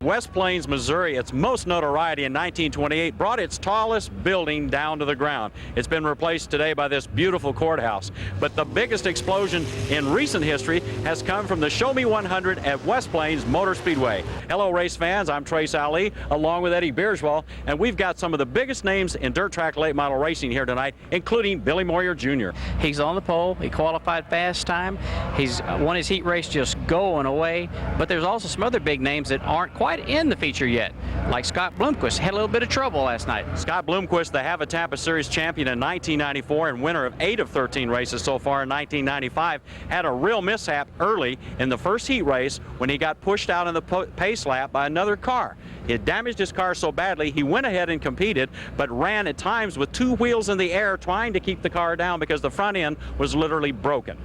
West Plains, Missouri, its most notoriety in 1928, brought its tallest building down to the ground. It's been replaced today by this beautiful courthouse. But the biggest explosion in recent history has come from the Show Me 100 at West Plains Motor Speedway. Hello, race fans. I'm Trace Ali, along with Eddie Bierswell, and we've got some of the biggest names in dirt track late model racing here tonight, including Billy Moyer Jr. He's on the pole. He qualified fast time. He's won his heat race just going away. But there's also some other big names that aren't quite in the feature yet, like Scott Bloomquist. Had a little bit of trouble last night. Scott Bloomquist, the Hav-A-Tampa Series champion in 1994 and winner of 8 of 13 races so far in 1995, had a real mishap early in the first heat race when he got pushed out in the pace lap by another car. It damaged his car so badly he went ahead and competed, but ran at times with 2 wheels in the air trying to keep the car down because the front end was literally broken.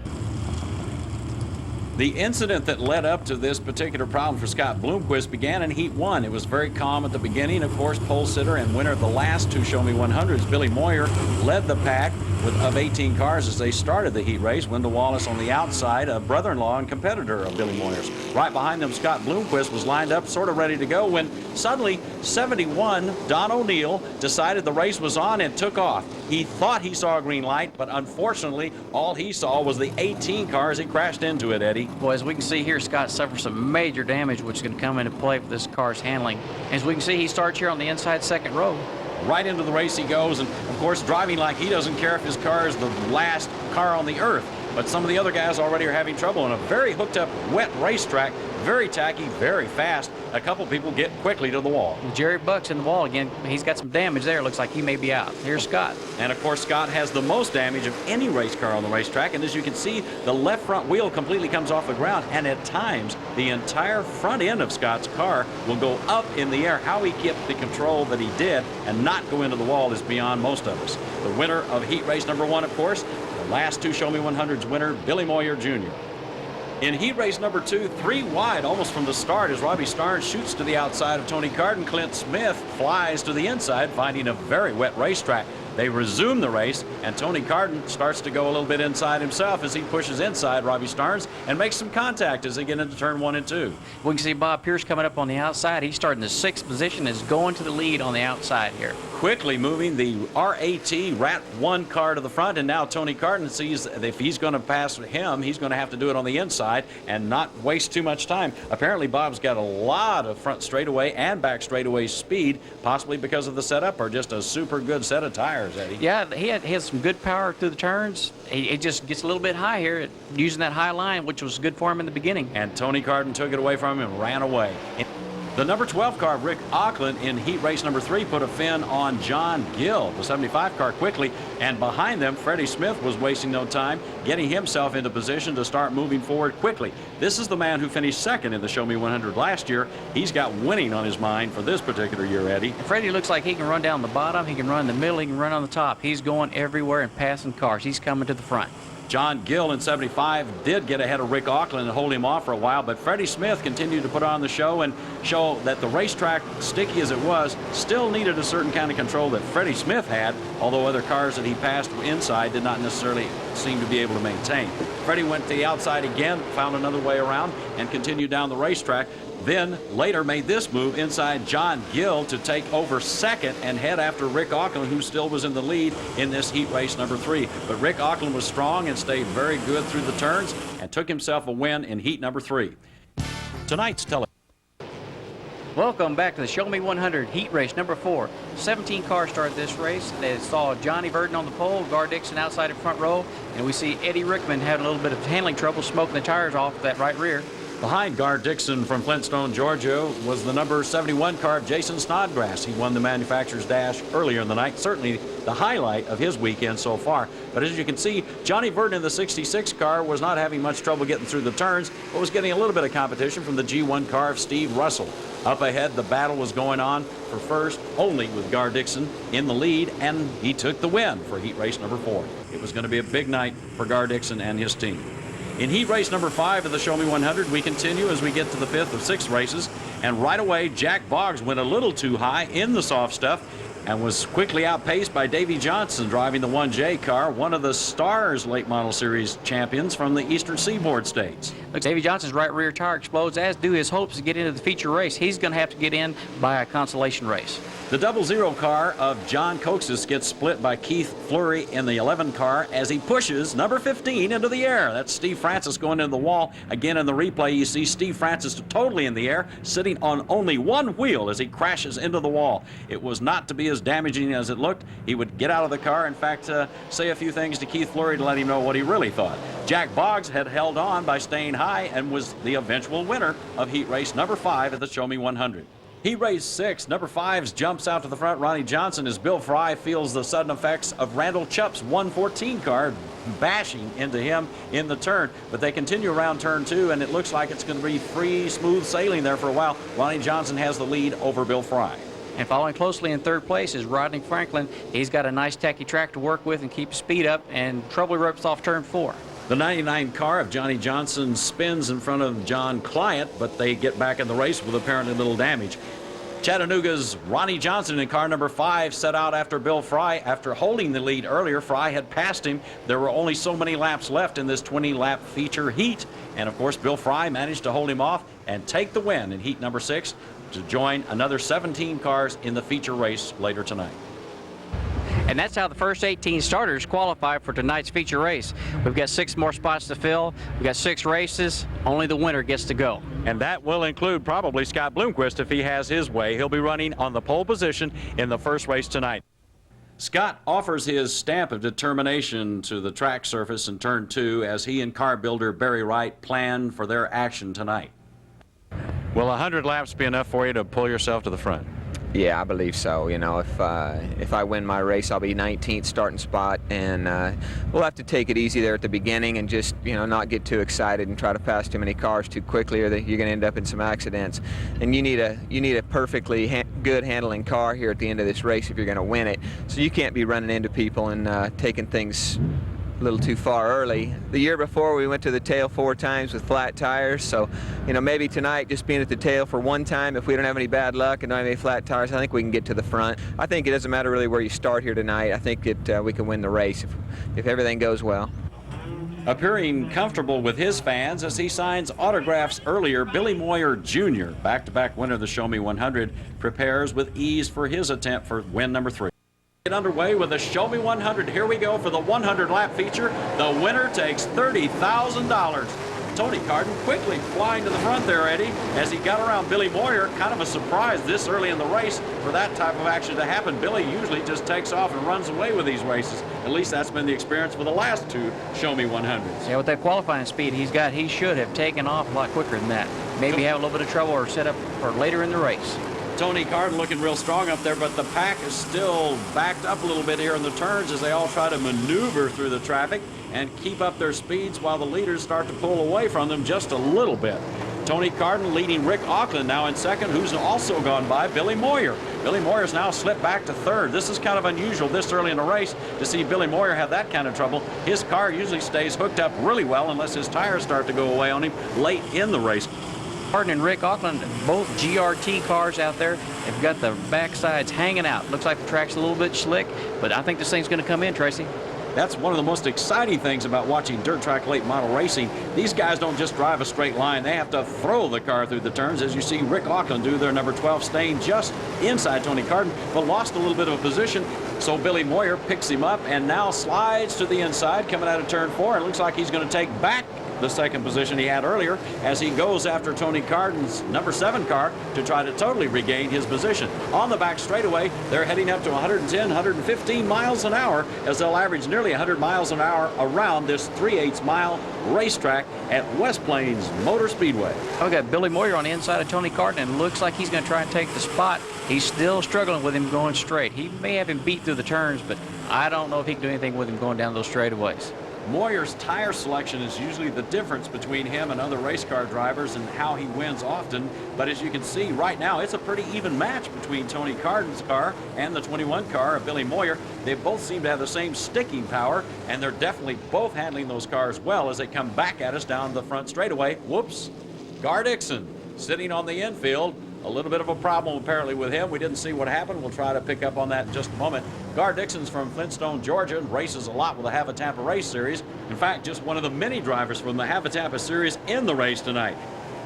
The incident that led up to this particular problem for Scott Bloomquist began in Heat 1. It was very calm at the beginning. Of course, pole sitter and winner of the last 2 Show Me 100s, Billy Moyer, led the pack of 18 cars as they started the heat race. Wendell Wallace on the outside, a brother-in-law and competitor of Billy Moyer's. Right behind them, Scott Bloomquist was lined up, sort of ready to go, when suddenly 71, Don O'Neill, decided the race was on and took off. He thought he saw a green light, but unfortunately, all he saw was the 18 cars he crashed into it, Eddie. Well, as we can see here, Scott suffered some major damage, which is going to come into play for this car's handling. As we can see, he starts here on the inside second row. Right into the race he goes, and of course driving like he doesn't care if his car is the last car on the earth. But some of the other guys already are having trouble on a very hooked up wet racetrack, very tacky, very fast. A couple people get quickly to the wall. Jerry Buck's in the wall again. He's got some damage there. Looks like he may be out. Here's Scott. And of course Scott has the most damage of any race car on the racetrack, and as you can see, the left front wheel completely comes off the ground, and at times the entire front end of Scott's car will go up in the air. How he kept the control that he did and not go into the wall is beyond most of us. The winner of heat race number 1, of course, the last 2 Show Me 100s winner, Billy Moyer Jr. In heat race number 2, 3 wide almost from the start as Robbie Starnes shoots to the outside of Tony Carden. Clint Smith flies to the inside, finding a very wet racetrack. They resume the race, and Tony Carden starts to go a little bit inside himself as he pushes inside Robbie Starnes and makes some contact as they get into turn 1 and 2. We can see Bob Pierce coming up on the outside. He's starting the 6th position, is going to the lead on the outside here. Quickly moving the RAT 1 car to the front, and now Tony Carden sees if he's going to pass him, he's going to have to do it on the inside and not waste too much time. Apparently Bob's got a lot of front straightaway and back straightaway speed, possibly because of the setup or just a super good set of tires, Eddie. Yeah, he has some good power through the turns. He just gets a little bit high here using that high line, which was good for him in the beginning. And Tony Carden took it away from him and ran away. The number 12 car, Rick Auckland, in heat race number 3, put a fin on John Gill, the 75 car, quickly. And behind them, Freddie Smith was wasting no time, getting himself into position to start moving forward quickly. This is the man who finished 2nd in the Show Me 100 last year. He's got winning on his mind for this particular year, Eddie. And Freddie looks like he can run down the bottom, he can run in the middle, he can run on the top. He's going everywhere and passing cars. He's coming to the front. John Gill in 75 did get ahead of Rick Auckland and hold him off for a while, but Freddie Smith continued to put on the show and show that the racetrack, sticky as it was, still needed a certain kind of control that Freddie Smith had, although other cars that he passed inside did not necessarily seem to be able to maintain. Freddie went to the outside again, found another way around, and continued down the racetrack. Then later made this move inside John Gill to take over 2nd and head after Rick Auckland, who still was in the lead in this heat race number 3. But Rick Auckland was strong and stayed very good through the turns and took himself a win in heat number 3. Tonight's Welcome back to the Show Me 100 heat race number 4. 17 cars started this race. They saw Johnny Verdon on the pole, Gar Dixon outside in front row, and we see Eddie Rickman having a little bit of handling trouble, smoking the tires off that right rear. Behind Gar Dixon from Flintstone, Georgia, was the number 71 car, Jason Snodgrass. He won the manufacturer's dash earlier in the night, certainly the highlight of his weekend so far. But as you can see, Johnny Verdon in the 66 car was not having much trouble getting through the turns, but was getting a little bit of competition from the G1 car of Steve Russell. Up ahead, the battle was going on for first, only with Gar Dixon in the lead, and he took the win for heat race number 4. It was going to be a big night for Gar Dixon and his team. In heat race number 5 of the Show Me 100, we continue as we get to the 5th of 6 races. And right away, Jack Boggs went a little too high in the soft stuff and was quickly outpaced by Davey Johnson driving the 1J car, one of the Stars Late Model Series champions from the Eastern Seaboard states. Look, Davy Johnson's right rear tire explodes, as do his hopes to get into the feature race. He's going to have to get in by a consolation race. The 00 car of John Coxis gets split by Keith Fleury in the 11 car as he pushes number 15 into the air. That's Steve Francis going into the wall. Again, in the replay, you see Steve Francis totally in the air, sitting on only one wheel as he crashes into the wall. It was not to be as damaging as it looked. He would get out of the car, in fact, say a few things to Keith Fleury to let him know what he really thought. Jack Boggs had held on by staying high and was the eventual winner of heat race number 5 at the Show Me 100. Heat race 6, number 5's jumps out to the front. Ronnie Johnson, as Bill Fry feels the sudden effects of Randall Chupp's 114 car bashing into him in the turn. But they continue around turn 2, and it looks like it's going to be free, smooth sailing there for a while. Ronnie Johnson has the lead over Bill Fry. And following closely in third place is Rodney Franklin. He's got a nice tacky track to work with and keep speed up, and trouble erupts off turn 4. The 99 car of Johnny Johnson spins in front of John Client, but they get back in the race with apparently little damage. Chattanooga's Ronnie Johnson in car number 5 set out after Bill Fry. After holding the lead earlier, Fry had passed him. There were only so many laps left in this 20-lap feature heat. And, of course, Bill Fry managed to hold him off and take the win in heat number 6 to join another 17 cars in the feature race later tonight. And that's how the first 18 starters qualify for tonight's feature race. We've got 6 more spots to fill. We've got 6 races. Only the winner gets to go. And that will include probably Scott Bloomquist if he has his way. He'll be running on the pole position in the first race tonight. Scott offers his stamp of determination to the track surface in turn 2 as he and car builder Barry Wright plan for their action tonight. Will 100 laps be enough for you to pull yourself to the front? Yeah, I believe so. You know, if I win my race, I'll be 19th starting spot, and we'll have to take it easy there at the beginning and just, you know, not get too excited and try to pass too many cars too quickly, or you're going to end up in some accidents. And you need a perfectly good handling car here at the end of this race if you're going to win it. So you can't be running into people and taking things a little too far early. The year before, we went to the tail 4 times with flat tires, so, you know, maybe tonight just being at the tail for one time, if we don't have any bad luck and don't have any flat tires, I think we can get to the front. I think it doesn't matter really where you start here tonight. I think that we can win the race if everything goes well. Appearing comfortable with his fans as he signs autographs earlier, Billy Moyer Jr., back-to-back winner of the Show Me 100, prepares with ease for his attempt for win number 3. Get underway with the Show Me 100. Here we go for the 100-lap feature. The winner takes $30,000. Tony Carden quickly flying to the front there, Eddie, as he got around Billy Moyer. Kind of a surprise this early in the race for that type of action to happen. Billy usually just takes off and runs away with these races. At least that's been the experience for the last 2 Show Me 100s. Yeah, with that qualifying speed he's got, he should have taken off a lot quicker than that. Maybe have a little bit of trouble or set up for later in the race. Tony Carden looking real strong up there, but the pack is still backed up a little bit here in the turns as they all try to maneuver through the traffic and keep up their speeds while the leaders start to pull away from them just a little bit. Tony Carden leading Rick Auckland now in second, who's also gone by Billy Moyer. Billy Moyer's now slipped back to third. This is kind of unusual this early in the race to see Billy Moyer have that kind of trouble. His car usually stays hooked up really well unless his tires start to go away on him late in the race. Carden and Rick Auckland, both GRT cars out there, have got the backsides hanging out. Looks like the track's a little bit slick, but I think this thing's going to come in, Tracy. That's one of the most exciting things about watching dirt track late model racing. These guys don't just drive a straight line. They have to throw the car through the turns, as you see Rick Auckland do there, number 12, staying just inside Tony Carden, but lost a little bit of a position. So Billy Moyer picks him up and now slides to the inside, coming out of turn 4. It looks like he's going to take back the second position he had earlier as he goes after Tony Carden's number 7 car to try to totally regain his position. On the back straightaway, they're heading up to 110, 115 miles an hour as they'll average nearly 100 miles an hour around this 3/8 mile racetrack at West Plains Motor Speedway. I've got Billy Moyer on the inside of Tony Carden, and looks like he's going to try and take the spot. He's still struggling with him going straight. He may have him beat through the turns, but I don't know if he can do anything with him going down those straightaways. Moyer's tire selection is usually the difference between him and other race car drivers and how he wins often. But as you can see right now, it's a pretty even match between Tony Carden's car and the 21 car of Billy Moyer. They both seem to have the same sticking power, and they're definitely both handling those cars well as they come back at us down the front straightaway. Whoops. Gar Dixon sitting on the infield A little bit of a problem apparently with him. We didn't see what happened. We'll try to pick up on that in just a moment. Gar Dixon's from Flintstone, Georgia, and races a lot with the Hav-A-Tampa race series. In fact, just one of the many drivers from the Hav-A-Tampa series in the race tonight.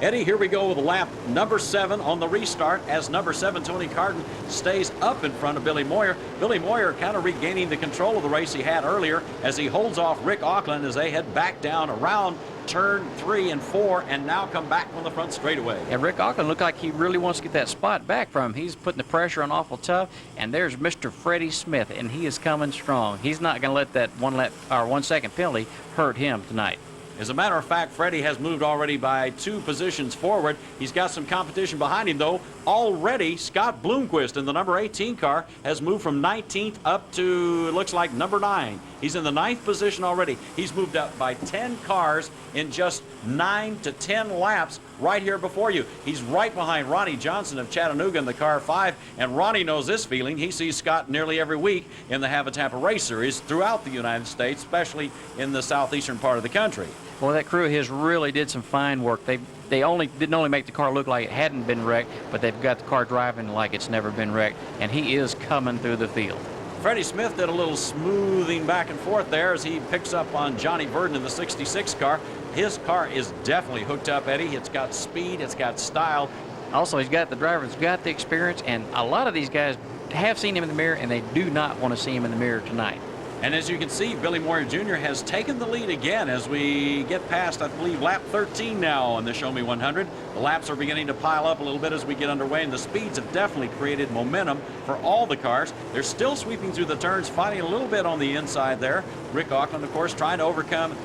Eddie, here we go with lap number 7 on the restart as number 7, Tony Carden, stays up in front of Billy Moyer. Billy Moyer kind of regaining the control of the race he had earlier as he holds off Rick Auckland as they head back down around turn 3 and 4 and now come back on the front straightaway. And Rick Auckland looked like he really wants to get that spot back from him. He's putting the pressure on awful tough, and there's Mr. Freddie Smith, and he is coming strong. He's not going to let that 1 second penalty hurt him tonight. As a matter of fact, Freddie has moved already by 2 positions forward. He's got some competition behind him, though. Already, Scott Bloomquist in the number 18 car has moved from 19th up to, it looks like, number 9. He's in the 9th position already. He's moved up by 10 cars in just 9 to 10 laps right here before you. He's right behind Ronnie Johnson of Chattanooga in the car 5, and Ronnie knows this feeling. He sees Scott nearly every week in the Hav-A-Tampa race series throughout the United States, especially in the southeastern part of the country. Well, that crew of his really did some fine work. They didn't only make the car look like it hadn't been wrecked, but they've got the car driving like it's never been wrecked, and he is coming through the field. Freddie Smith did a little smoothing back and forth there as he picks up on Johnny Verdon in the 66 car. His car is definitely hooked up, Eddie. It's got speed, it's got style. Also, he's got the driver, he's got the experience, and a lot of these guys have seen him in the mirror, and they do not want to see him in the mirror tonight. And as you can see, Billy Moyer Jr. has taken the lead again as we get past, I believe, lap 13 now on the Show Me 100. The laps are beginning to pile up a little bit as we get underway, and the speeds have definitely created momentum for all the cars. They're still sweeping through the turns, fighting a little bit on the inside there. Rick Auckland, of course, trying to overcome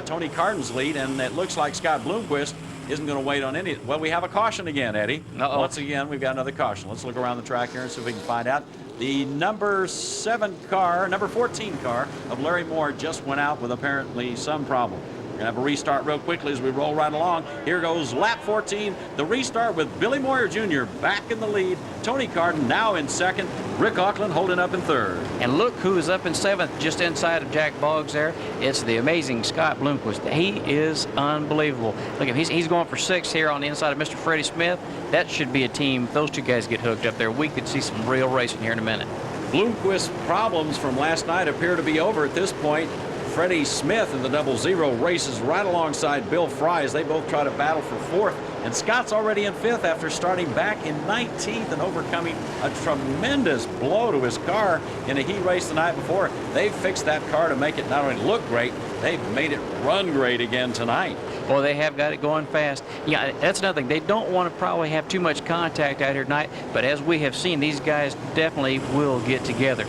Tony Carden's lead, and it looks like Scott Bloomquist isn't going to wait on any. Well, we have a caution again, Eddie. Uh-oh. Once again, we've got another caution. Let's look around the track here and see if we can find out. The number 14 car of Larry Moore just went out with apparently some problem. We're going to have a restart real quickly as we roll right along. Here goes lap 14, the restart with Billy Moyer Jr. back in the lead. Tony Carden now in second. Rick Auckland holding up in third. And look who is up in 7th, just inside of Jack Boggs there. It's the amazing Scott Bloomquist. He is unbelievable. Look, if he's going for 6th here on the inside of Mr. Freddie Smith. That should be a team. If those two guys get hooked up there, we could see some real racing here in a minute. Bloomquist's problems from last night appear to be over at this point. Freddie Smith in the 00 races right alongside Bill Fry as they both try to battle for 4th. And Scott's already in 5th after starting back in 19th and overcoming a tremendous blow to his car in a heat race the night before. They've fixed that car to make it not only look great, they've made it run great again tonight. Well, they have got it going fast. Yeah, that's another thing. They don't want to probably have too much contact out here tonight, but as we have seen, these guys definitely will get together.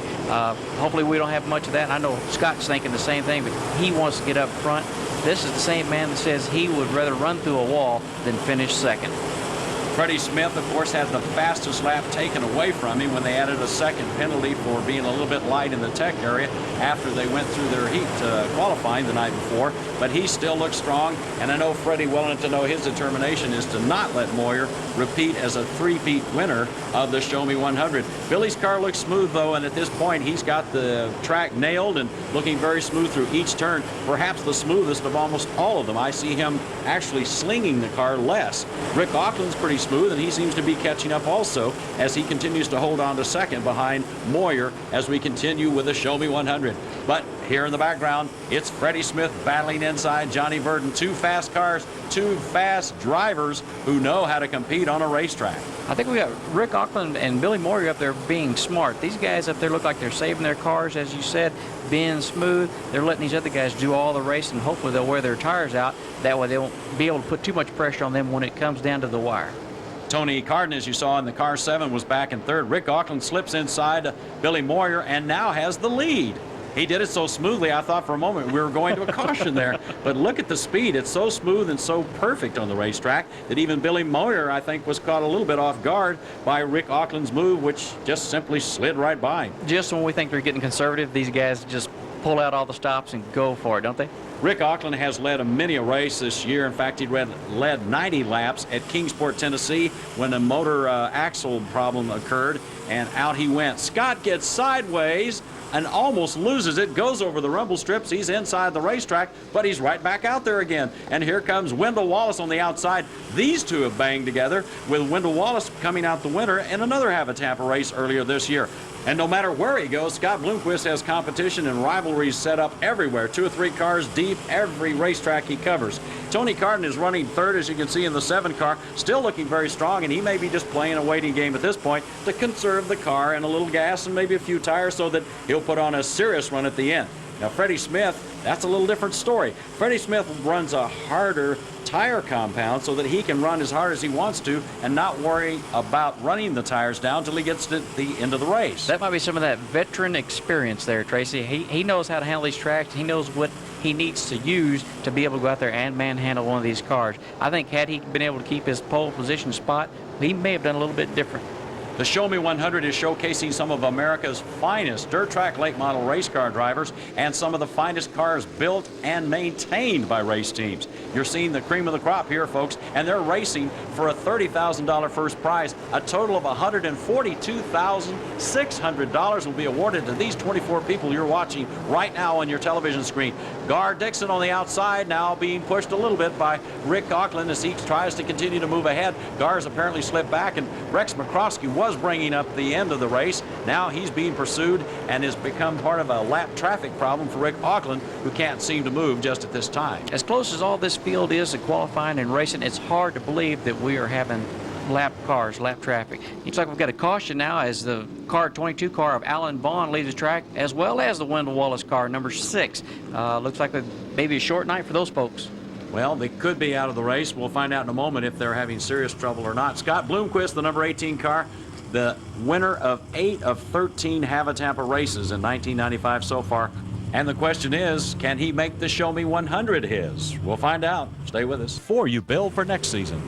Hopefully we don't have much of that. I know Scott's thinking the same thing, but he wants to get up front. This is the same man that says he would rather run through a wall than finish second. Freddie Smith, of course, had the fastest lap taken away from him when they added a second penalty for being a little bit light in the tech area after they went through their heat qualifying the night before. But he still looks strong, and I know Freddie well enough to know his determination is to not let Moyer repeat as a three-peat winner of the Show Me 100. Billy's car looks smooth, though, and at this point, he's got the track nailed and looking very smooth through each turn, perhaps the smoothest of almost all of them. I see him actually slinging the car less. Rick Auckland's pretty smooth, and he seems to be catching up also as he continues to hold on to second behind Moyer as we continue with the Show Me 100. But here in the background, it's Freddie Smith battling inside Johnny Verdon. 2 fast cars, 2 fast drivers who know how to compete on a racetrack. I think we got Rick Auckland and Billy Moyer up there being smart. These guys up there look like they're saving their cars, as you said, being smooth. They're letting these other guys do all the racing. Hopefully they'll wear their tires out. That way they won't be able to put too much pressure on them when it comes down to the wire. Tony Carden, as you saw in the car 7, was back in third. Rick Auckland slips inside Billy Moyer and now has the lead. He did it so smoothly, I thought for a moment we were going to a caution there. But look at the speed. It's so smooth and so perfect on the racetrack that even Billy Moyer, I think, was caught a little bit off guard by Rick Auckland's move, which just simply slid right by him. Just when we think they're getting conservative, these guys just pull out all the stops and go for it, don't they? Rick Auckland has led many a race this year. In fact, he led 90 laps at Kingsport, Tennessee when a motor axle problem occurred, and out he went. Scott gets sideways and almost loses it, goes over the rumble strips. He's inside the racetrack, but he's right back out there again. And here comes Wendell Wallace on the outside. These two have banged together, with Wendell Wallace coming out the winner in another Hav-A-Tampa race earlier this year. And no matter where he goes, Scott Bloomquist has competition and rivalries set up everywhere. 2 or 3 cars deep, every racetrack he covers. Tony Carden is running third, as you can see in the 7 car, still looking very strong, and he may be just playing a waiting game at this point to conserve the car and a little gas and maybe a few tires so that he'll put on a serious run at the end. Now, Freddie Smith, that's a little different story. Freddie Smith runs a harder tire compound so that he can run as hard as he wants to and not worry about running the tires down till he gets to the end of the race. That might be some of that veteran experience there, Tracy. He knows how to handle these tracks. He knows what he needs to use to be able to go out there and manhandle one of these cars. I think had he been able to keep his pole position spot, he may have done a little bit different. The Show Me 100 is showcasing some of America's finest dirt track late model race car drivers and some of the finest cars built and maintained by race teams. You're seeing the cream of the crop here, folks, and they're racing for a $30,000 first prize. A total of $142,600 will be awarded to these 24 people you're watching right now on your television screen. Gar Dixon on the outside, now being pushed a little bit by Rick Auckland as he tries to continue to move ahead. Gar's apparently slipped back, and Rex McCroskey was bringing up the end of the race. Now he's being pursued and has become part of a lap traffic problem for Rick Auckland, who can't seem to move just at this time. As close as all this field is to qualifying and racing, it's hard to believe that we are having lap cars, lap traffic. Looks like we've got a caution now as the car 22 car of Alan Vaughn leaves the track, as well as the Wendell Wallace car, number 6. Looks like maybe a short night for those folks. Well, they could be out of the race. We'll find out in a moment if they're having serious trouble or not. Scott Bloomquist, the number 18 car, the winner of 8 of 13 Hav-A-Tampa races in 1995 so far. And the question is, can he make the Show Me 100 his? We'll find out. Stay with us. For you, Bill, for next season.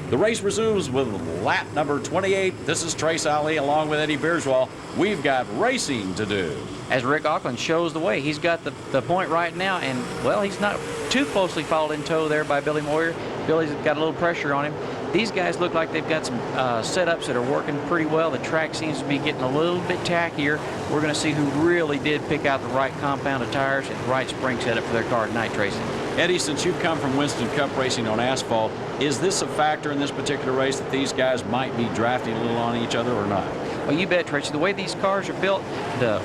The race resumes with lap number 28. This is Trace Alley along with Eddie Beerswell. We've got racing to do. As Rick Auckland shows the way, he's got the point right now, and, well, he's not too closely followed in tow there by Billy Moyer. Billy's got a little pressure on him. These guys look like they've got some setups that are working pretty well. The track seems to be getting a little bit tackier. We're going to see who really did pick out the right compound of tires and the right spring setup for their car tonight, Tracy. Eddie, since you've come from Winston Cup racing on asphalt, is this a factor in this particular race that these guys might be drafting a little on each other or not? Well, you bet, Tracy. The way these cars are built,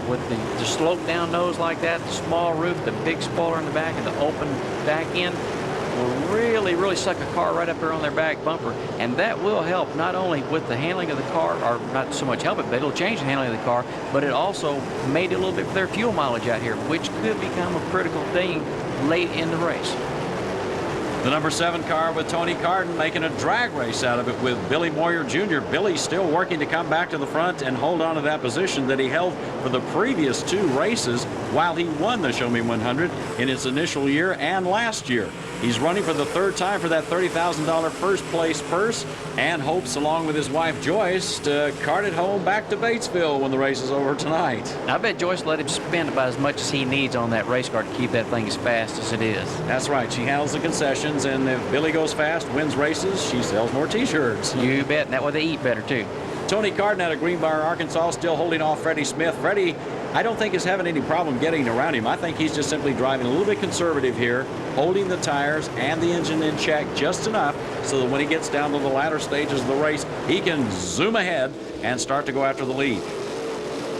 with the sloped down nose like that, the small roof, the big spoiler in the back, and the open back end, will really suck a car right up there on their back bumper, and that will help not only with the handling of the car, or not so much help it, but it'll change the handling of the car, but it also made it a little bit for their fuel mileage out here, which could become a critical thing late in the race. The number 7 car with Tony Carden making a drag race out of it with Billy Moyer Jr. Billy still working to come back to the front and hold on to that position that he held for the previous 2 races while he won the Show Me 100 in its initial year and last year. He's running for the 3rd time for that $30,000 first place purse and hopes, along with his wife Joyce, to cart it home back to Batesville when the race is over tonight. I bet Joyce let him spend about as much as he needs on that race car to keep that thing as fast as it is. That's right. She handles the concessions, and if Billy goes fast, wins races, she sells more T-shirts. You bet, and that way they eat better, too. Tony Carden out of Greenbrier, Arkansas, still holding off Freddie Smith. Freddie, I don't think is having any problem getting around him. I think he's just simply driving a little bit conservative here, holding the tires and the engine in check just enough so that when he gets down to the latter stages of the race, he can zoom ahead and start to go after the lead.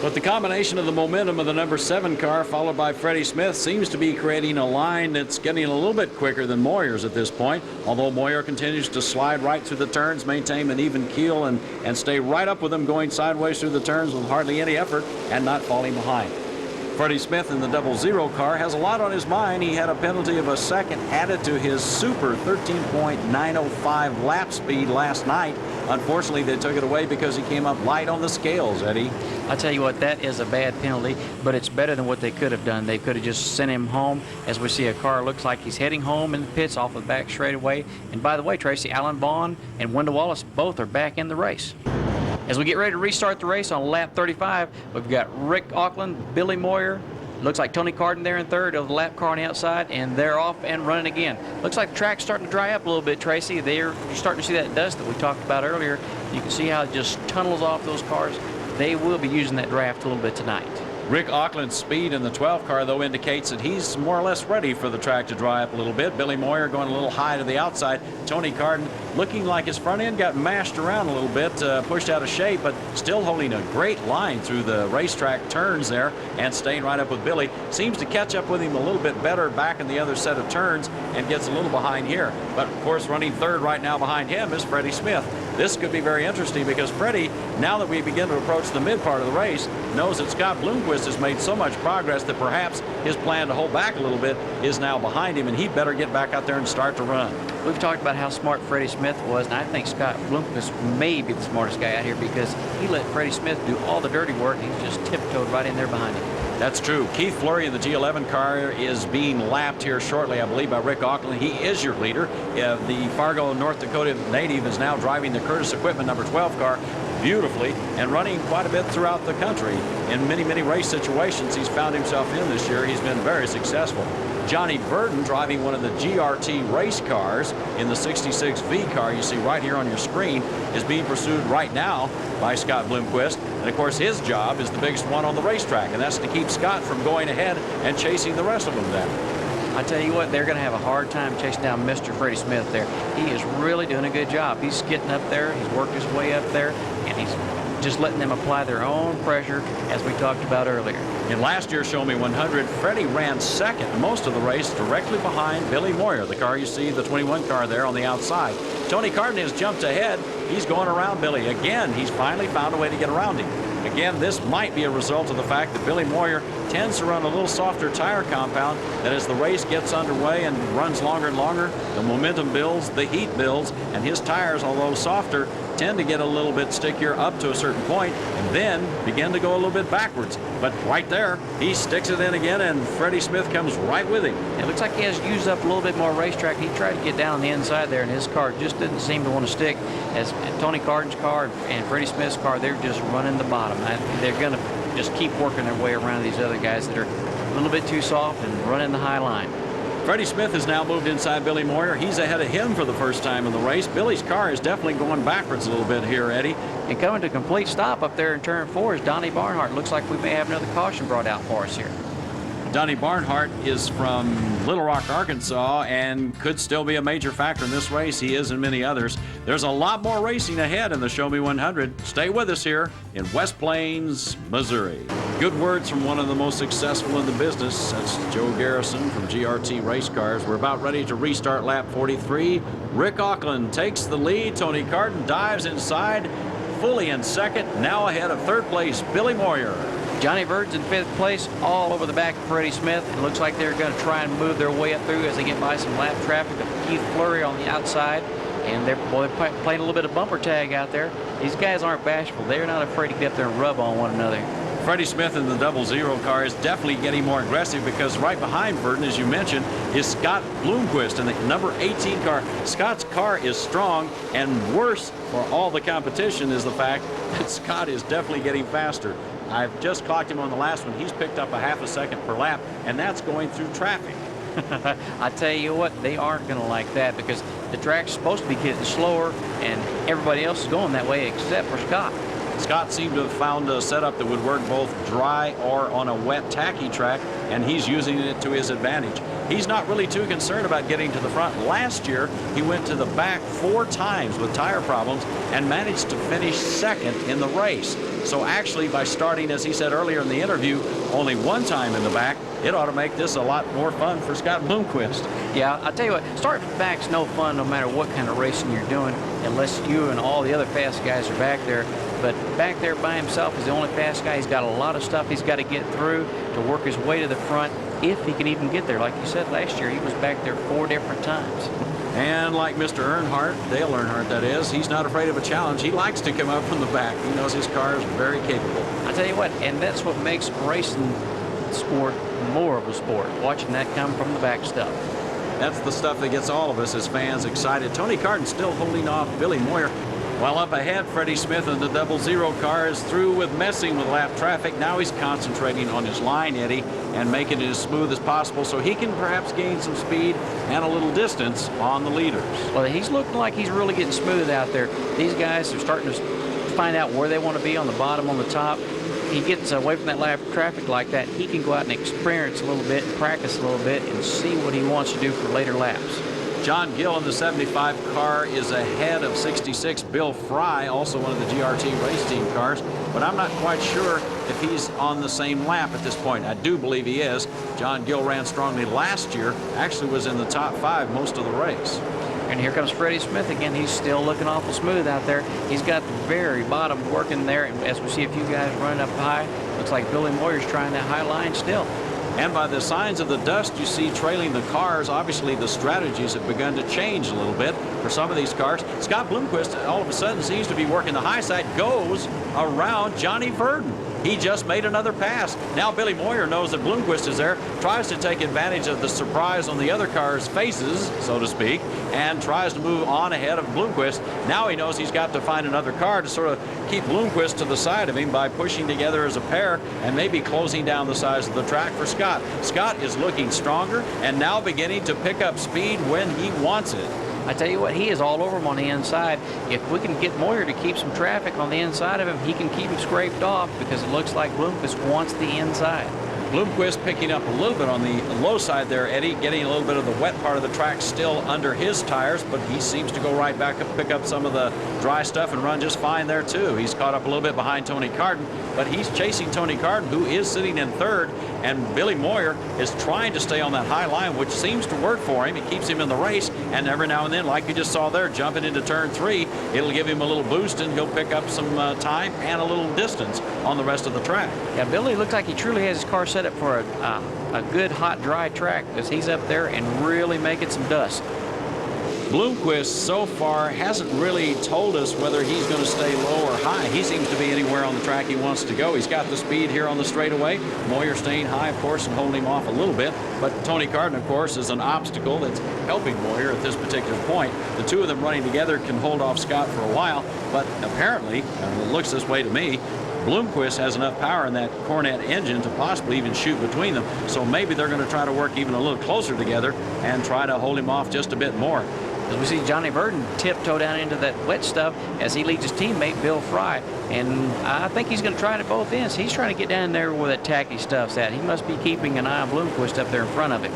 But the combination of the momentum of the number 7 car followed by Freddie Smith seems to be creating a line that's getting a little bit quicker than Moyer's at this point, although Moyer continues to slide right through the turns, maintain an even keel, and stay right up with them going sideways through the turns with hardly any effort and not falling behind. Freddie Smith in the 00 car has a lot on his mind. He had a penalty of a second added to his super 13.905 lap speed last night. Unfortunately, they took it away because he came up light on the scales, Eddie. I tell you what, that is a bad penalty, but it's better than what they could have done. They could have just sent him home. As we see, a car looks like he's heading home in the pits off the back straightaway. And by the way, Tracy, Alan Vaughn and Wendell Wallace both are back in the race. As we get ready to restart the race on lap 35, we've got Rick Auckland, Billy Moyer, looks like Tony Carden there in third of the lap car on the outside, and they're off and running again. Looks like the track's starting to dry up a little bit, Tracy. You're starting to see that dust that we talked about earlier. You can see how it just tunnels off those cars. They will be using that draft a little bit tonight. Rick Auckland's speed in the 12 car, though, indicates that he's more or less ready for the track to dry up a little bit. Billy Moyer going a little high to the outside. Tony Carden looking like his front end got mashed around a little bit, pushed out of shape, but still holding a great line through the racetrack turns there and staying right up with Billy. Seems to catch up with him a little bit better back in the other set of turns and gets a little behind here. But, of course, running third right now behind him is Freddie Smith. This could be very interesting because Freddie, now that we begin to approach the mid part of the race, knows that Scott Bloomquist has made so much progress that perhaps his plan to hold back a little bit is now behind him, and he better get back out there and start to run. We've talked about how smart Freddie Smith was, and I think Scott Bloomquist may be the smartest guy out here because he let Freddie Smith do all the dirty work, and he's just tiptoed right in there behind him. That's true. Keith Fleury in the G11 car is being lapped here shortly, I believe, by Rick Auckland. He is your leader. The Fargo, North Dakota native is now driving the Curtis Equipment number 12 car beautifully and running quite a bit throughout the country. In many, many race situations he's found himself in this year. He's been very successful. Johnny Burton driving one of the GRT race cars in the 66V car you see right here on your screen is being pursued right now by Scott Bloomquist. And of course his job is the biggest one on the racetrack, and that's to keep Scott from going ahead and chasing the rest of them down. I tell you what, they're going to have a hard time chasing down Mr. Freddie Smith there. He is really doing a good job. He's getting up there, he's worked his way up there, and he's just letting them apply their own pressure as we talked about earlier. In last year's Show Me 100, Freddie ran second most of the race directly behind Billy Moyer, the car you see, the 21 car there on the outside. Tony Carden has jumped ahead. He's going around Billy. Again, he's finally found a way to get around him. Again, this might be a result of the fact that Billy Moyer tends to run a little softer tire compound, that as the race gets underway and runs longer and longer, the momentum builds, the heat builds, and his tires, although softer, tend to get a little bit stickier up to a certain point and then begin to go a little bit backwards. But right there, he sticks it in again, and Freddie Smith comes right with him. It looks like he has used up a little bit more racetrack. He tried to get down on the inside there, and his car just didn't seem to want to stick. As Tony Carden's car and Freddie Smith's car, they're just running the bottom. They're going to just keep working their way around these other guys that are a little bit too soft and running the high line. Freddie Smith has now moved inside Billy Moyer. He's ahead of him for the first time in the race. Billy's car is definitely going backwards a little bit here, Eddie. And coming to complete stop up there in turn 4 is Donnie Barnhart. Looks like we may have another caution brought out for us here. Donnie Barnhart is from Little Rock, Arkansas, and could still be a major factor in this race. He is in many others. There's a lot more racing ahead in the Show Me 100. Stay with us here in West Plains, Missouri. Good words from one of the most successful in the business. That's Joe Garrison from GRT Race Cars. We're about ready to restart lap 43. Rick Auckland takes the lead. Tony Carden dives inside, fully in second. Now ahead of third place, Billy Moyer. Johnny Verd's in 5th place, all over the back of Freddie Smith. It looks like they're going to try and move their way up through as they get by some lap traffic of Keith Fleury on the outside. And they're playing a little bit of bumper tag out there. These guys aren't bashful. They're not afraid to get up there and rub on one another. Freddie Smith in the 00 car is definitely getting more aggressive because right behind Verdon, as you mentioned, is Scott Bloomquist in the number 18 car. Scott's car is strong, and worse for all the competition is the fact that Scott is definitely getting faster. I've just clocked him on the last one. He's picked up a half a second per lap, and that's going through traffic. I tell you what, they aren't going to like that because the track's supposed to be getting slower, and everybody else is going that way except for Scott. Scott seemed to have found a setup that would work both dry or on a wet, tacky track, and he's using it to his advantage. He's not really too concerned about getting to the front. Last year, he went to the back 4 times with tire problems and managed to finish second in the race. So actually, by starting, as he said earlier in the interview, only 1 time in the back, it ought to make this a lot more fun for Scott Bloomquist. Yeah, I'll tell you what, starting back's no fun no matter what kind of racing you're doing, unless you and all the other fast guys are back there. But back there by himself is the only fast guy. He's got a lot of stuff he's got to get through to work his way to the front, if he can even get there. Like you said last year, he was back there 4 different times. And like Mr. Earnhardt, Dale Earnhardt that is, he's not afraid of a challenge. He likes to come up from the back. He knows his car is very capable. I tell you what, and that's what makes racing sport more of a sport, watching that come from the back stuff. That's the stuff that gets all of us as fans excited. Tony Carden still holding off Billy Moyer. While up ahead, Freddie Smith in the 00 car is through with messing with lap traffic. Now he's concentrating on his line, Eddie, and making it as smooth as possible so he can perhaps gain some speed and a little distance on the leaders. Well, he's looking like he's really getting smooth out there. These guys are starting to find out where they want to be on the bottom, on the top. he gets away from that line of traffic like that, he can go out and experience a little bit, practice a little bit, and see what he wants to do for later laps. John Gill in the 75 car is ahead of 66 Bill Fry, also one of the GRT race team cars, but I'm not quite sure if he's on the same lap at this point. I do believe he is. John Gill ran strongly last year, actually was in the top 5 most of the race. And here comes Freddie Smith again. He's still looking awful smooth out there. He's got the very bottom working there, and as we see a few guys running up high, looks like Billy Moyer's trying that high line still. And by the signs of the dust you see trailing the cars, obviously the strategies have begun to change a little bit for some of these cars. Scott Bloomquist all of a sudden seems to be working the high side, goes around Johnny Verdon. He just made another pass. Now Billy Moyer knows that Bloomquist is there, tries to take advantage of the surprise on the other cars' faces, so to speak, and tries to move on ahead of Bloomquist. Now he knows he's got to find another car to sort of keep Bloomquist to the side of him by pushing together as a pair and maybe closing down the size of the track for Scott. Scott is looking stronger and now beginning to pick up speed when he wants it. I tell you what, he is all over him on the inside. If we can get Moyer to keep some traffic on the inside of him, he can keep him scraped off because it looks like Bloomquist wants the inside. Bloomquist picking up a little bit on the low side there, Eddie, getting a little bit of the wet part of the track still under his tires, but he seems to go right back up, pick up some of the dry stuff and run just fine there too. He's caught up a little bit behind Tony Carden, but he's chasing Tony Carden, who is sitting in third, and Billy Moyer is trying to stay on that high line, which seems to work for him. It keeps him in the race, and every now and then, like you just saw there, jumping into turn 3, it'll give him a little boost and he'll pick up some time and a little distance on the rest of the track. Yeah, Billy looks like he truly has his car set up for a good, hot, dry track because he's up there and really making some dust. Bloomquist so far hasn't really told us whether he's going to stay low or high. He seems to be anywhere on the track he wants to go. He's got the speed here on the straightaway. Moyer staying high, of course, and holding him off a little bit. But Tony Carden, of course, is an obstacle that's helping Moyer at this particular point. The two of them running together can hold off Scott for a while, but apparently, and it looks this way to me, Bloomquist has enough power in that Cornet engine to possibly even shoot between them. So maybe they're going to try to work even a little closer together and try to hold him off just a bit more. As we see Johnny Verdon tiptoe down into that wet stuff as he leads his teammate Bill Fry. And I think he's going to try it at both ends. He's trying to get down there where that tacky stuff's at. He must be keeping an eye on Bloomquist up there in front of him.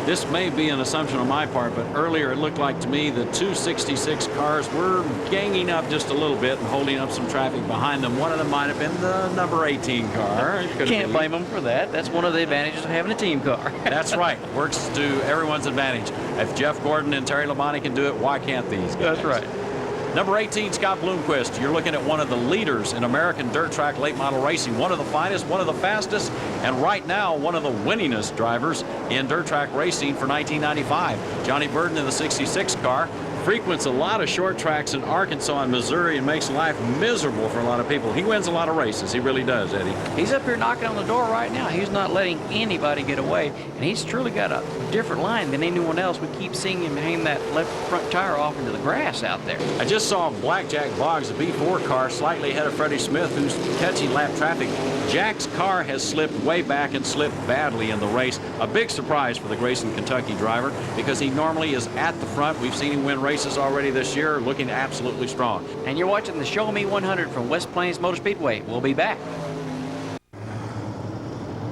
This may be an assumption on my part, but earlier it looked like to me the 266 cars were ganging up just a little bit and holding up some traffic behind them. One of them might have been the number 18 car. Can't blame them for that. That's one of the advantages of having a team car. That's right. Works to everyone's advantage. If Jeff Gordon and Terry Labonte can do it, why can't these guys? That's right. Number 18, Scott Bloomquist. You're looking at one of the leaders in American dirt track late model racing. One of the finest, one of the fastest, and right now one of the winningest drivers in dirt track racing for 1995. Johnny Verdon in the 66 car frequents a lot of short tracks in Arkansas and Missouri and makes life miserable for a lot of people. He wins a lot of races. He really does, Eddie. He's up here knocking on the door right now. He's not letting anybody get away, and he's truly got a different line than anyone else. We keep seeing him hang that left front tire off into the grass out there. I just saw Blackjack Boggs, the B4 car, slightly ahead of Freddie Smith, who's catching lap traffic. Jack's car has slipped way back and slipped badly in the race. A big surprise for the Grayson, Kentucky driver because he normally is at the front. We've seen him win races already this year, looking absolutely strong. And you're watching the Show Me 100 from West Plains Motor Speedway. We'll be back.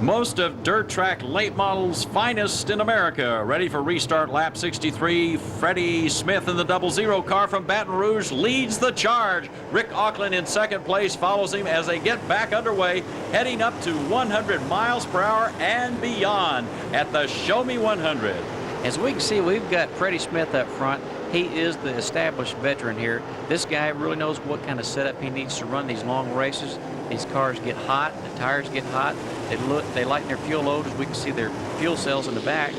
Most of dirt track late models' finest in America. Ready for restart lap 63. Freddie Smith in the 00 car from Baton Rouge leads the charge. Rick Auckland in second place follows him as they get back underway, heading up to 100 miles per hour and beyond at the Show Me 100. As we can see, we've got Freddie Smith up front. He is the established veteran here. This guy really knows what kind of setup he needs to run these long races. These cars get hot, the tires get hot, they lighten their fuel load, as we can see their fuel cells in the back.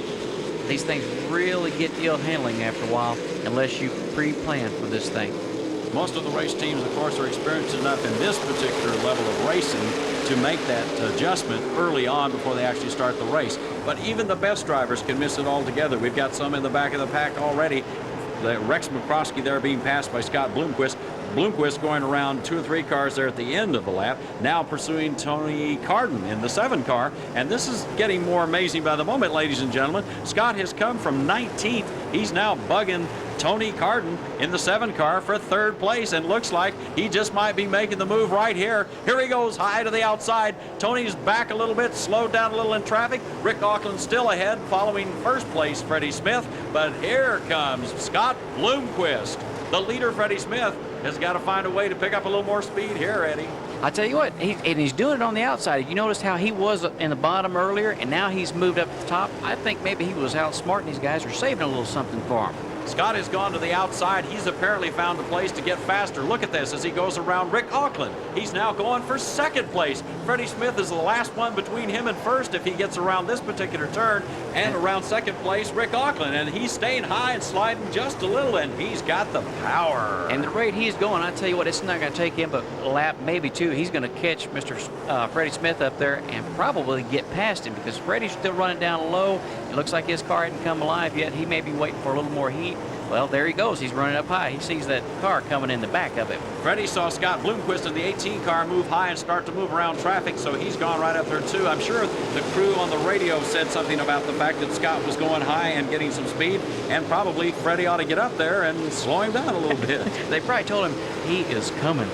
These things really get ill handling after a while unless you pre-plan for this thing. Most of the race teams, of course, are experienced enough in this particular level of racing to make that adjustment early on before they actually start the race. But even the best drivers can miss it altogether. We've got some in the back of the pack already. Rex McCroskey there being passed by Scott Bloomquist. Bloomquist going around 2 or 3 cars there at the end of the lap, now pursuing Tony Carden in the 7 car. And this is getting more amazing by the moment, ladies and gentlemen. Scott has come from 19th. He's now bugging Tony Carden in the 7 car for 3rd place, and looks like he just might be making the move right here. Here he goes high to the outside. Tony's back a little bit, slowed down a little in traffic. Rick Auckland still ahead, following 1st place Freddie Smith. But here comes Scott Bloomquist. The leader, Freddie Smith, has got to find a way to pick up a little more speed here, Eddie. I tell you what, he's doing it on the outside. You notice how he was in the bottom earlier, and now he's moved up to the top. I think maybe he was outsmarting these guys, or saving a little something for him. Scott has gone to the outside. He's apparently found a place to get faster. Look at this as he goes around Rick Auckland. He's now going for 2nd place. Freddie Smith is the last one between him and 1st if he gets around this particular turn. And around 2nd place, Rick Auckland. And he's staying high and sliding just a little, and he's got the power. And the rate he's going, I tell you what, it's not going to take him but a lap, maybe 2. He's going to catch Mr. Freddie Smith up there and probably get past him, because Freddie's still running down low. It looks like his car hadn't come alive yet. He may be waiting for a little more heat. Well, there he goes. He's running up high. He sees that car coming in the back of it. Freddie saw Scott Bloomquist in the 18 car move high and start to move around traffic, so he's gone right up there too. I'm sure the crew on the radio said something about the fact that Scott was going high and getting some speed, and probably Freddie ought to get up there and slow him down a little bit. They probably told him he is coming.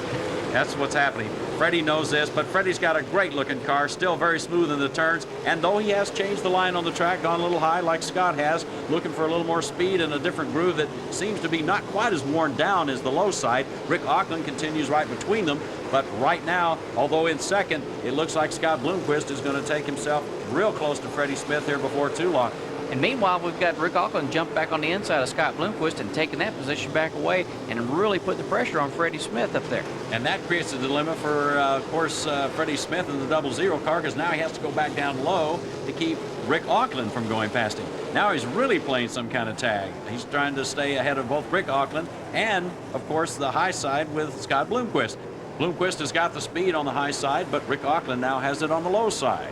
That's what's happening. Freddie knows this, but Freddie's got a great-looking car, still very smooth in the turns, and though he has changed the line on the track, gone a little high like Scott has, looking for a little more speed and a different groove that seems to be not quite as worn down as the low side, Rick Auckland continues right between them. But right now, although in 2nd, it looks like Scott Bloomquist is going to take himself real close to Freddie Smith here before too long. And meanwhile, we've got Rick Auckland jump back on the inside of Scott Bloomquist and taking that position back away and really putting the pressure on Freddie Smith up there. And that creates a dilemma for, of course, Freddie Smith in the 00 car, because now he has to go back down low to keep Rick Auckland from going past him. Now he's really playing some kind of tag. He's trying to stay ahead of both Rick Auckland and, of course, the high side with Scott Bloomquist. Bloomquist has got the speed on the high side, but Rick Auckland now has it on the low side.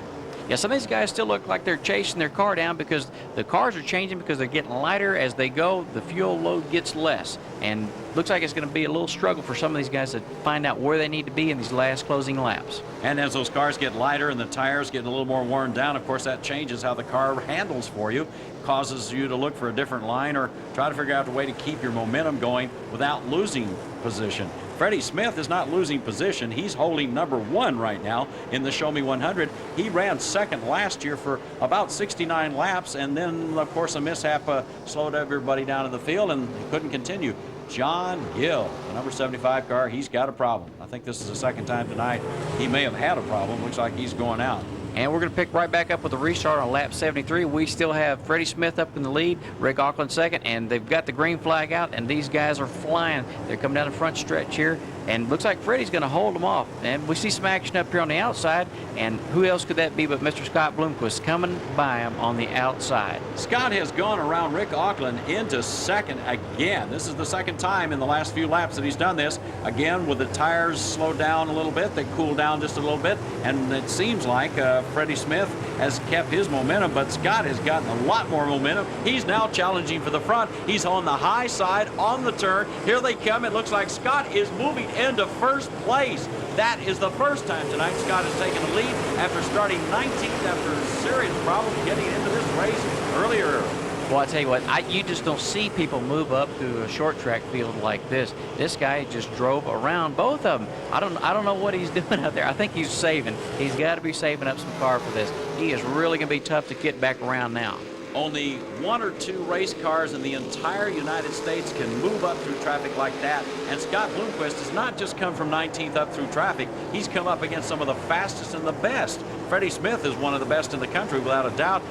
Yeah, some of these guys still look like they're chasing their car down, because the cars are changing because they're getting lighter as they go. The fuel load gets less, and looks like it's going to be a little struggle for some of these guys to find out where they need to be in these last closing laps. And as those cars get lighter and the tires get a little more worn down, of course, that changes how the car handles for you, causes you to look for a different line or try to figure out a way to keep your momentum going without losing position. Freddie Smith is not losing position. He's holding number 1 right now in the Show Me 100. He ran 2nd last year for about 69 laps, and then, of course, a mishap slowed everybody down in the field and couldn't continue. John Gill, the number 75 car, he's got a problem. I think this is the 2nd time tonight he may have had a problem. Looks like he's going out. And we're going to pick right back up with a restart on lap 73. We still have Freddie Smith up in the lead, Rick Auckland 2nd, and they've got the green flag out, and these guys are flying. They're coming down the front stretch here, and looks like Freddie's going to hold them off. And we see some action up here on the outside, and who else could that be but Mr. Scott Bloomquist coming by him on the outside. Scott has gone around Rick Auckland into 2nd again. This is the 2nd time in the last few laps that he's done this. Again, with the tires slowed down a little bit, they cooled down just a little bit, and it seems like Freddie Smith has kept his momentum, but Scott has gotten a lot more momentum. He's now challenging for the front. He's on the high side on the turn. Here they come. It looks like Scott is moving into 1st place. That is the first time tonight Scott has taken the lead after starting 19th after serious problems getting into this race earlier. Well, I tell you what, you just don't see people move up through a short track field like this. This guy just drove around both of them. I don't know what he's doing out there. I think he's saving. He's got to be saving up some car for this. He is really going to be tough to get back around now. Only 1 or 2 race cars in the entire United States can move up through traffic like that. And Scott Bloomquist has not just come from 19th up through traffic. He's come up against some of the fastest and the best. Freddie Smith is one of the best in the country without a doubt.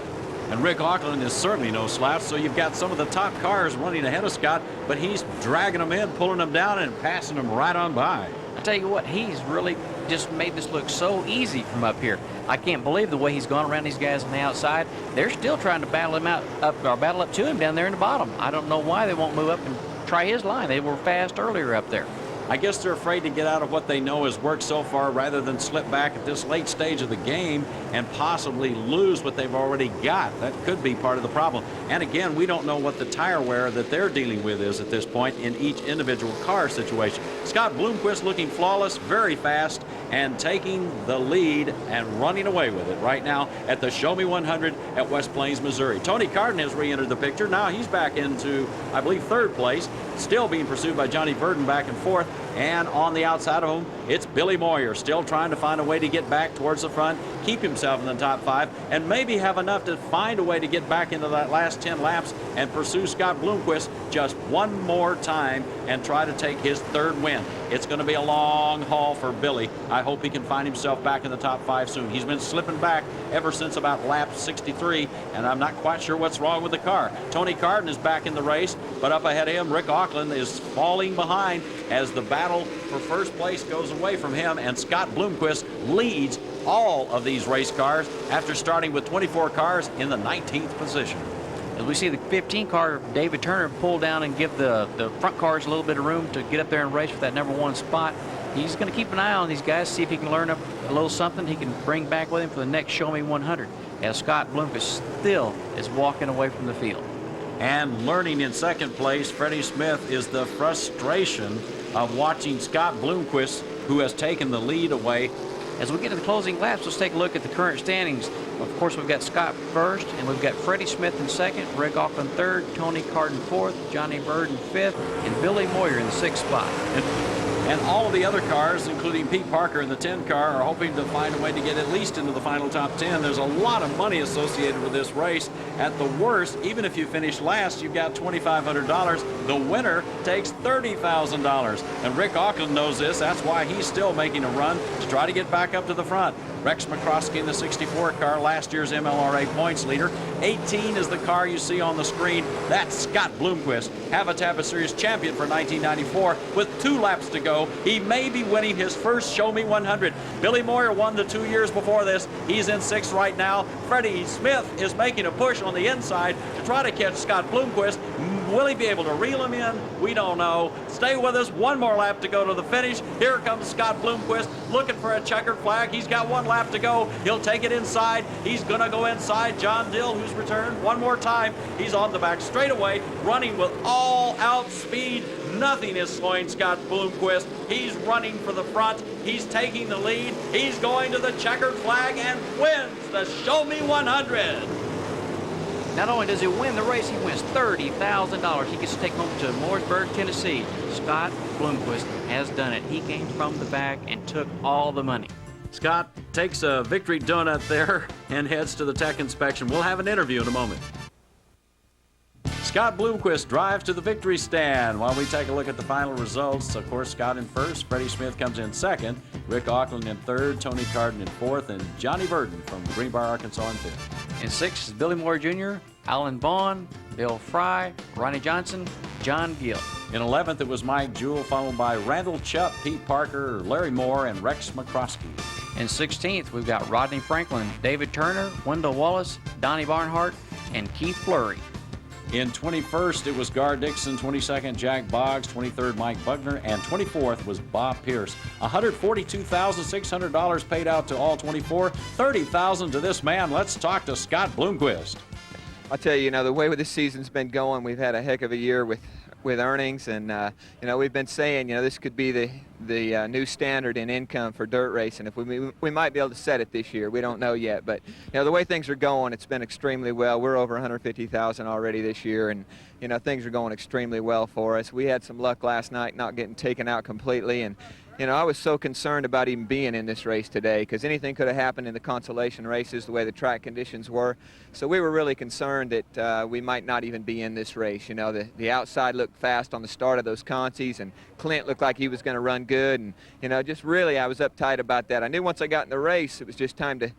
And Rick Auckland is certainly no slouch, so you've got some of the top cars running ahead of Scott, but he's dragging them in, pulling them down, and passing them right on by. I tell you what, he's really just made this look so easy from up here. I can't believe the way he's gone around these guys on the outside. They're still trying to battle him battle up to him down there in the bottom. I don't know why they won't move up and try his line. They were fast earlier up there. I guess they're afraid to get out of what they know has worked so far rather than slip back at this late stage of the game and possibly lose what they've already got. That could be part of the problem. And again, we don't know what the tire wear that they're dealing with is at this point in each individual car situation. Scott Bloomquist looking flawless, very fast, and taking the lead and running away with it right now at the Show Me 100 at West Plains, Missouri. Tony Carden has re-entered the picture. Now he's back into, I believe, third place, still being pursued by Johnny Verdon back and forth. And on the outside of him, it's Billy Moyer, still trying to find a way to get back towards the front, keep himself in the top 5, and maybe have enough to find a way to get back into that last 10 laps and pursue Scott Bloomquist just one more time and try to take his third win. It's going to be a long haul for Billy. I hope he can find himself back in the top 5 soon. He's been slipping back ever since about lap 63, and I'm not quite sure what's wrong with the car. Tony Carden is back in the race, but up ahead of him, Rick Auckland is falling behind as the battle for first place goes away from him, and Scott Bloomquist leads all of these race cars after starting with 24 cars in the 19th position. As we see the 15 car, David Turner, pull down and give the front cars a little bit of room to get up there and race for that number 1 spot. He's going to keep an eye on these guys, see if he can learn up a little something he can bring back with him for the next Show Me 100, as Scott Bloomquist still is walking away from the field. And learning in second place, Freddie Smith, is the frustration of watching Scott Bloomquist, who has taken the lead away. As we get to the closing laps, let's take a look at the current standings. Of course, we've got Scott first, and we've got Freddie Smith in second, Rick Auckland third, Tony Carden fourth, Johnny Verdon fifth, and Billy Moyer in the 6th spot. And all of the other cars, including Pete Parker in the 10 car, are hoping to find a way to get at least into the final top 10. There's a lot of money associated with this race. At the worst, even if you finish last, you've got $2,500. The winner takes $30,000. And Rick Auckland knows this. That's why he's still making a run to try to get back up to the front. Rex McCroskey in the 64 car, last year's MLRA points leader. 18 is the car you see on the screen. That's Scott Bloomquist, Hav-A-Tampa Series champion for 1994. With 2 laps to go, he may be winning his first Show Me 100. Billy Moyer won the 2 years before this. He's in 6th right now. Freddie Smith is making a push on the inside to try to catch Scott Bloomquist. Will he be able to reel him in? We don't know. Stay with us. 1 more lap to go to the finish. Here comes Scott Bloomquist looking for a checkered flag. He's got 1 lap to go. He'll take it inside. He's going to go inside John Dill, who's returned one more time. He's on the back straightaway, running with all-out speed. Nothing is slowing Scott Bloomquist. He's running for the front. He's taking the lead. He's going to the checkered flag and wins the Show Me 100. Not only does he win the race, he wins $30,000. He gets to take home to Mooresburg, Tennessee. Scott Bloomquist has done it. He came from the back and took all the money. Scott takes a victory donut there and heads to the tech inspection. We'll have an interview in a moment. Scott Bloomquist drives to the victory stand while we take a look at the final results. Of course, Scott in first, Freddie Smith comes in second, Rick Auckland in third, Tony Carden in fourth, and Johnny Verdon from Greenbrier, Arkansas in fifth. In 6th is Billy Moore Jr., Alan Vaughn, Bill Fry, Ronnie Johnson, John Gill. In 11th, it was Mike Jewell, followed by Randall Chupp, Pete Parker, Larry Moore, and Rex McCroskey. In 16th, we've got Rodney Franklin, David Turner, Wendell Wallace, Donnie Barnhart, and Keith Fleury. In 21st, it was Gar Dixon, 22nd, Jack Boggs, 23rd, Mike Bugner, and 24th was Bob Pierce. $142,600 paid out to all 24, $30,000 to this man. Let's talk to Scott Bloomquist. I'll tell you, the way this season's been going, we've had a heck of a year with earnings, and we've been saying, this could be the new standard in income for dirt racing. If we might be able to set it this year, we don't know yet, but the way things are going, it's been extremely well. We're over 150,000 already this year, and things are going extremely well for us. We had some luck last night not getting taken out completely, and I was so concerned about even being in this race today because anything could have happened in the Consolation races the way the track conditions were. So we were really concerned that we might not even be in this race. The outside looked fast on the start of those consies, and Clint looked like he was going to run good. And, just really I was uptight about that. I knew once I got in the race it was just time to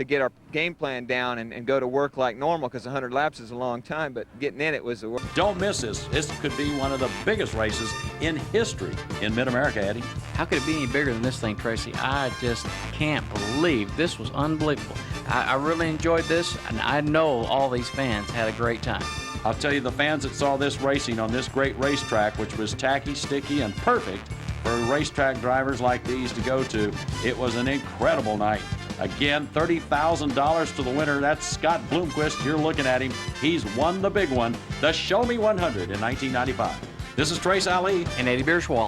get our game plan down and go to work like normal because 100 laps is a long time, but getting in it was the work. Don't miss this. This could be one of the biggest races in history in Mid-America, Eddie. How could it be any bigger than this thing, Tracy? I just can't believe this was unbelievable. I really enjoyed this, and I know all these fans had a great time. I'll tell you, the fans that saw this racing on this great racetrack, which was tacky, sticky, and perfect for racetrack drivers like these to go to, it was an incredible night. Again, $30,000 to the winner. That's Scott Bloomquist. You're looking at him. He's won the big one, the Show Me 100 in 1995. This is Trace Ali and Eddie Bierschwal.